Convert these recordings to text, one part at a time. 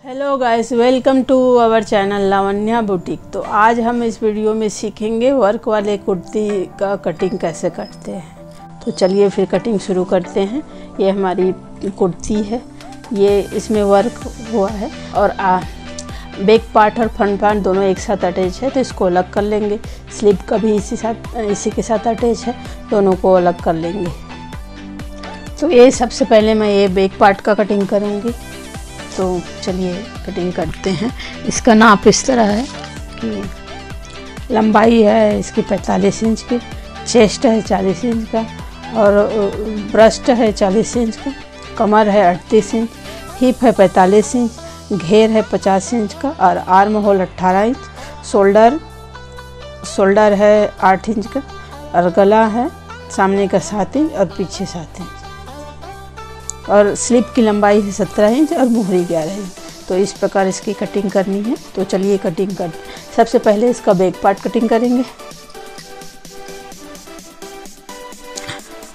Hello guys, welcome to our channel Lavanya boutique. तो आज हम इस वीडियो में सीखेंगे वर्क वाले कुर्ती का कटिंग कैसे करते हैं। तो चलिए फिर कटिंग शुरू करते हैं। ये हमारी कुर्ती है, ये इसमें वर्क हुआ है और बैक पार्ट और फ्रंट पार्ट दोनों एक साथ अटैच है, तो इसको अलग कर लेंगे। स्लीव का भी इसी के साथ अटैच है, दोनों को अलग कर लेंगे। तो ये सबसे पहले मैं ये बैक पार्ट का कटिंग करूँगी। तो चलिए कटिंग करते हैं। इसका नाप इस तरह है कि लंबाई है इसकी 45 इंच की, चेस्ट है 40 इंच का और ब्रेस्ट है 40 इंच का, कमर है 38 इंच, हिप है 45 इंच, घेर है 50 इंच का और आर्म होल 18 इंच, शोल्डर है 8 इंच का और गला है सामने का 7 इंच और पीछे 7 इंच और स्लीव की लंबाई है 17 इंच और मोहरी 11 इंच। तो इस प्रकार इसकी कटिंग करनी है। तो चलिए कटिंग कर। सबसे पहले इसका बैक पार्ट कटिंग करेंगे।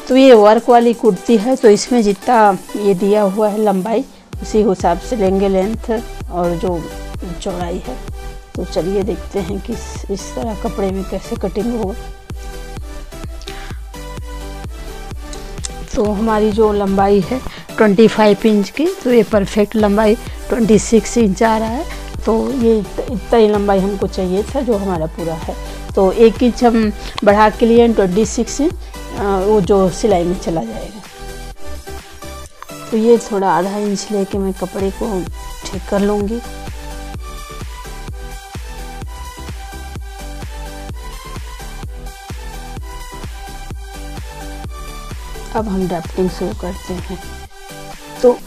तो ये वर्क वाली कुर्ती है, तो इसमें जितना ये दिया हुआ है लंबाई उसी हिसाब से लेंगे लेंथ और जो चौड़ाई है। तो चलिए देखते हैं कि इस तरह कपड़े में कैसे कटिंग होगा। तो हमारी जो लंबाई है 25 इंच की, तो ये परफेक्ट लंबाई 26 इंच आ रहा है। तो ये इतना ही लंबाई हमको चाहिए था जो हमारा पूरा है। तो 1 इंच हम बढ़ा के लिए 26 इंच वो जो सिलाई में चला जाएगा। तो ये थोड़ा आधा इंच लेके मैं कपड़े को ठीक कर लूँगी। अब हम ड्राफ्टिंग शुरू करते हैं। तो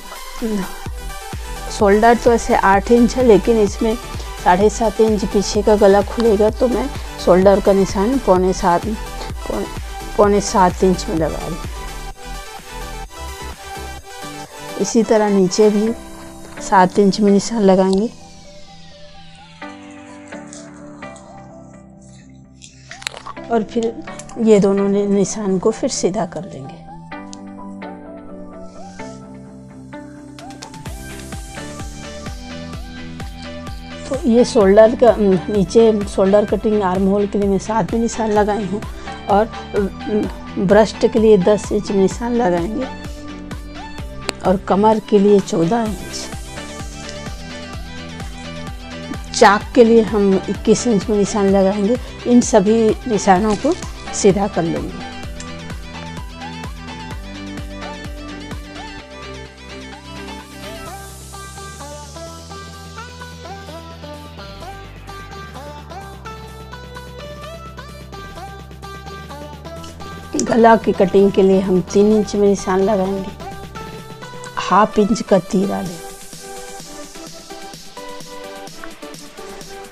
शोल्डर तो ऐसे 8 इंच है, लेकिन इसमें 7.5 इंच पीछे का गला खुलेगा, तो मैं शोल्डर का निशान पौने 7 इंच में लगा रही। इसी तरह नीचे भी 7 इंच में निशान लगाएंगे। और फिर ये दोनों निशान को फिर सीधा कर लेंगे। तो ये शोल्डर का नीचे शोल्डर कटिंग आर्म होल के लिए मैं 7 में निशान लगाई हूँ और ब्रेस्ट के लिए 10 इंच में निशान लगाएंगे और कमर के लिए 14 इंच। चाक के लिए हम 21 इंच में निशान लगाएंगे। इन सभी निशानों को सीधा कर लेंगे। गला की कटिंग के लिए हम 3 इंच में निशान लगाएंगे। 1/2 इंच का तीरा लें।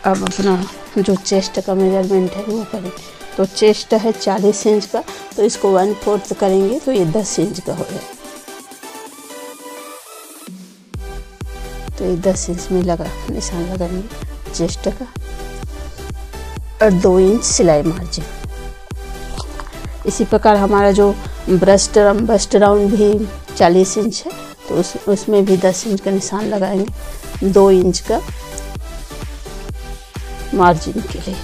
अब अपना जो चेस्ट का मेजरमेंट है वो करें। तो चेस्ट है 40 इंच का, तो इसको 1/4 करेंगे तो ये 10 इंच का हो जाएगा। तो ये 10 इंच में निशान लगाएंगे चेस्ट का और 2 इंच सिलाई मार्जिन। इसी प्रकार हमारा जो ब्रेस्ट राउंड भी 40 इंच है, तो उसमें भी 10 इंच का निशान लगाएंगे 2 इंच का मार्जिन के लिए।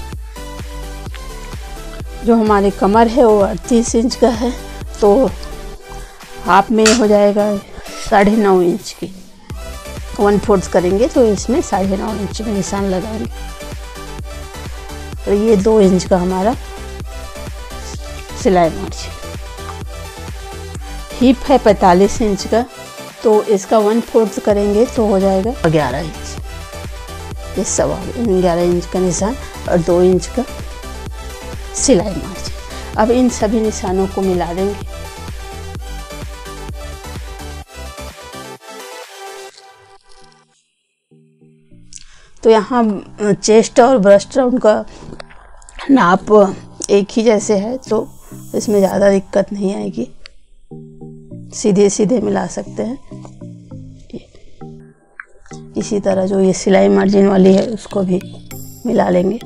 जो हमारी कमर है वो 38 इंच का है, तो हाफ में हो जाएगा 9.5 इंच की। 1/4 करेंगे तो इसमें 9.5 इंच में निशान लगाएंगे। तो ये 2 इंच का हमारा सिलाई मार्जिन। हिप है 45 इंच का, तो इसका 1/4 करेंगे तो हो जाएगा 11 इंच। ये 11 इंच का निशान और 2 इंच का सिलाई मार्जिन। अब इन सभी निशानों को मिला देंगे। तो यहाँ चेस्ट और ब्रेस्ट राउंड का नाप एक ही जैसे है, तो इसमें ज़्यादा दिक्कत नहीं आएगी, सीधे सीधे मिला सकते हैं। इसी तरह जो ये सिलाई मार्जिन वाली है उसको भी मिला लेंगे।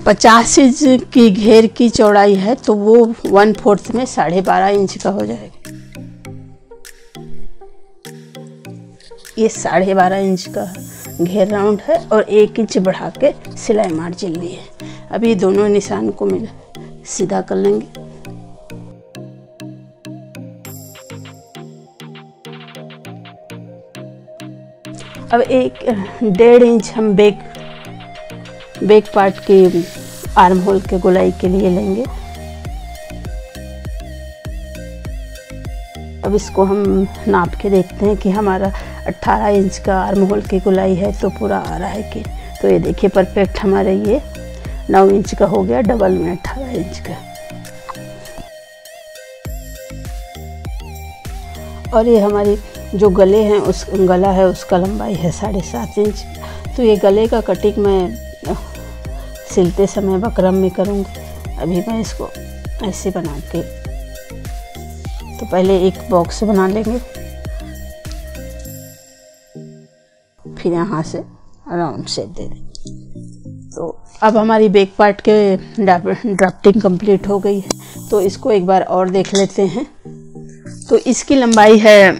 50 इंच की घेर की चौड़ाई है तो वो 1/4 में 12.5 इंच का हो जाएगा। ये 12.5 इंच का घेर राउंड है और 1 इंच बढ़ा के सिलाई मार्जिन ली है। अब ये दोनों निशान को मिल सीधा कर लेंगे। अब 1.5 इंच हम बैक पार्ट की आर्म होल के गोलाई के लिए लेंगे। अब इसको हम नाप के देखते हैं कि हमारा 18 इंच का आर्म होल की गोलाई है तो पूरा आ रहा है कि। तो ये देखिए परफेक्ट हमारे ये 9 इंच का हो गया, डबल में 18 इंच का। और ये हमारी जो गले हैं गला है उसका लंबाई है 7.5 इंच। तो ये गले का कटिंग मैं सिलते समय बकरम में करूँगी। अभी मैं इसको ऐसे बना के, तो पहले एक बॉक्स बना लेंगे, फिर यहाँ से राउंड शेप दे देंगे। तो अब हमारी बैक पार्ट के ड्राफ्टिंग कंप्लीट हो गई है। तो इसको एक बार और देख लेते हैं। तो इसकी लंबाई है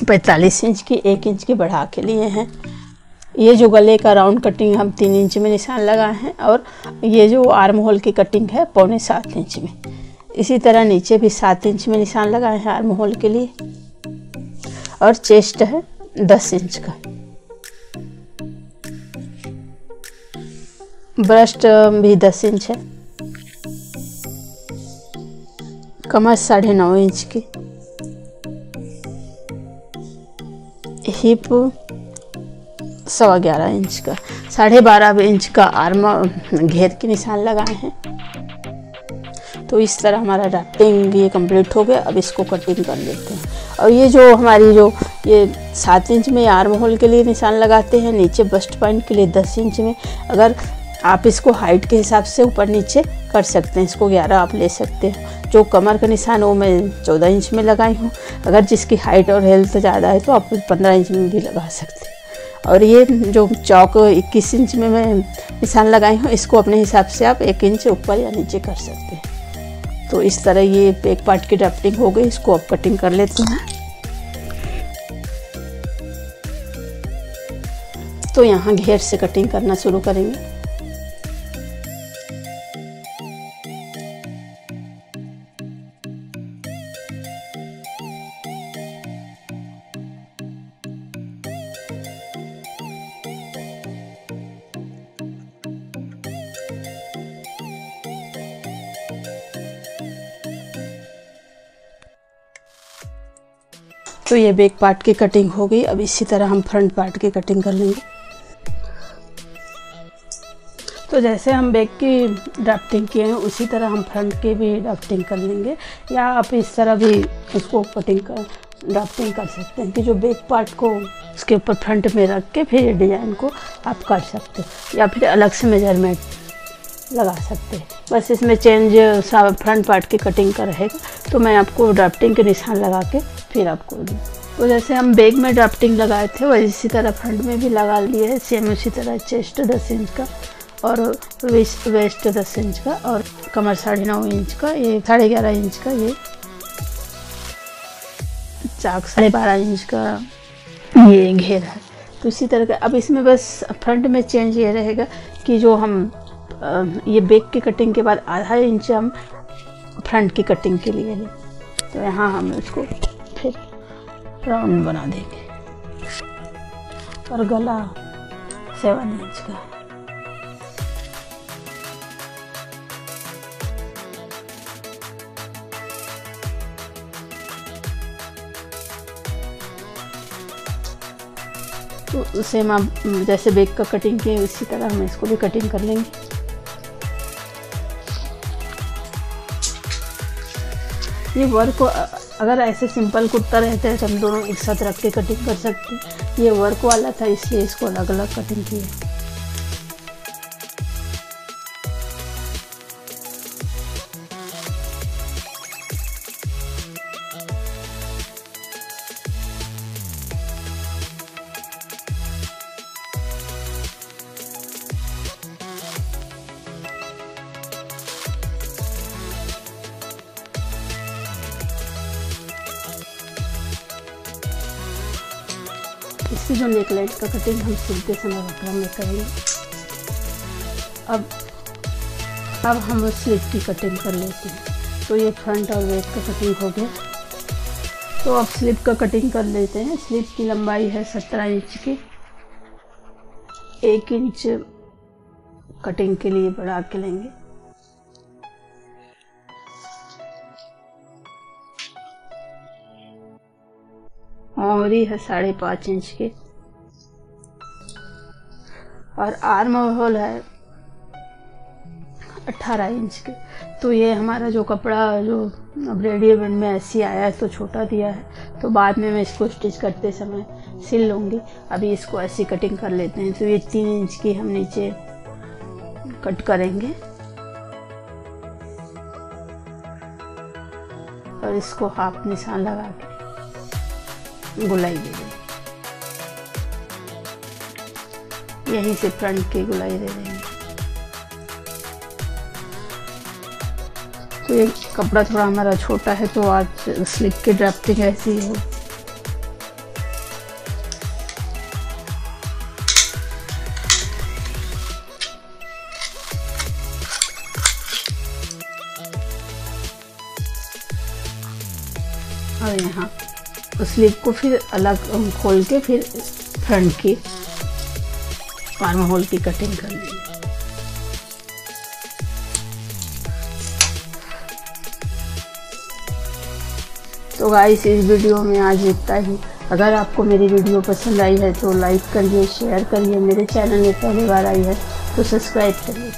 45 इंच की, 1 इंच की बढ़ा के लिए हैं। ये जो गले का राउंड कटिंग हम 3 इंच में निशान लगाए हैं और ये जो आर्म होल की कटिंग है 6.25 इंच में। इसी तरह नीचे भी 7 इंच में निशान लगाए हैं आर्म होल के लिए। और चेस्ट है 10 इंच का। ब्रेस्ट भी 10 इंच है। कमर 9.5 इंच की। हिप 11.25 इंच का। 12.5 इंच का आर्म घेर के निशान लगाए हैं। तो इस तरह हमारा ड्राफ्टिंग ये कंप्लीट हो गया। अब इसको कटिंग कर लेते हैं। और ये जो हमारी ये 7 इंच में आर्म होल के लिए निशान लगाते हैं, नीचे बस्ट पॉइंट के लिए 10 इंच में। अगर आप इसको हाइट के हिसाब से ऊपर नीचे कर सकते हैं, इसको 11 आप ले सकते हैं। जो कमर का निशान वो मैं 14 इंच में लगाई हूँ। अगर जिसकी हाइट और हेल्थ ज़्यादा है तो आप 15 इंच में भी लगा सकते हैं। और ये जो चौक 21 इंच में मैं निशान लगाई हूँ, इसको अपने हिसाब से आप 1 इंच ऊपर या नीचे कर सकते हैं। तो इस तरह ये बैक पार्ट की ड्राफ्टिंग हो गई। इसको अब कटिंग कर लेते हैं। तो यहाँ घेर से कटिंग करना शुरू करेंगे। तो ये बैक पार्ट की कटिंग हो गई। अब इसी तरह हम फ्रंट पार्ट की कटिंग कर लेंगे। तो जैसे हम बैक की ड्राफ्टिंग किए हैं उसी तरह हम फ्रंट की भी ड्राफ्टिंग कर लेंगे, या आप इस तरह भी उसको ड्राफ्टिंग कर सकते हैं कि जो बैक पार्ट को उसके ऊपर फ्रंट में रख के फिर डिज़ाइन को आप कर सकते हैं, या फिर अलग से मेजरमेंट लगा सकते हैं। बस इसमें चेंज फ्रंट पार्ट की कटिंग का रहेगा। तो मैं आपको ड्राफ्टिंग के निशान लगा के फिर आपको दूँ। तो जैसे हम बैक में ड्राफ्टिंग लगाए थे वही इसी तरह फ्रंट में भी लगा लिए है। सेम उसी तरह चेस्ट 10 इंच का और वेस्ट 10 इंच का और कमर 9.5 इंच का, ये 11.5 इंच का, ये चाक 12.5 इंच का ये घेर है। तो इसी तरह का अब इसमें बस फ्रंट में चेंज ये रहेगा कि जो हम ये बैक की कटिंग के बाद ½ इंच हम फ्रंट की कटिंग के लिए लें। तो यहाँ हम इसको फिर राउंड बना देंगे। और गला 7 इंच का। तो सेम आप जैसे बैक का कटिंग किए उसी तरह हम इसको भी कटिंग कर लेंगे। ये वर्क अगर ऐसे सिंपल कुर्ता रहता है तो हम दोनों एक साथ रख के कटिंग कर सकते हैं। ये वर्क वाला था इसलिए इसको अलग अलग कटिंग की है। इसकी जो नेकलाइन का कटिंग हम सिलते समय वक्र में करेंगे। अब हम स्लीव की कटिंग कर लेते हैं। तो ये फ्रंट और बैक का कटिंग हो गया। तो अब स्लीव का कटिंग कर लेते हैं। स्लीव की लंबाई है 17 इंच की। 1 इंच कटिंग के लिए बढ़ा के लेंगे। मोहरी है 5.5 इंच की और आर्म होल है 18 इंच के। तो ये हमारा जो कपड़ा जो अब रेडीमेड में ऐसे आया है तो छोटा दिया है, तो बाद में मैं इसको स्टिच करते समय सिल लूँगी। अभी इसको ऐसी कटिंग कर लेते हैं। तो ये 3 इंच की हम नीचे कट करेंगे और इसको हाफ निशान लगा के गुलाई दे देंगे। यहीं से फ्रंट की गुलाई दे देंगे। तो ये कपड़ा थोड़ा हमारा छोटा है तो आज स्लीव की ड्राफ्टिंग ऐसी हो। और यहाँ स्लीव को फिर अलग खोल के फिर फ्रंट की आर्म होल की कटिंग कर लेंगे। तो गाइस इस वीडियो में आज इतना ही। अगर आपको मेरी वीडियो पसंद आई है तो लाइक करिए, शेयर करिए। मेरे चैनल में पहली बार आई है तो सब्सक्राइब करिए।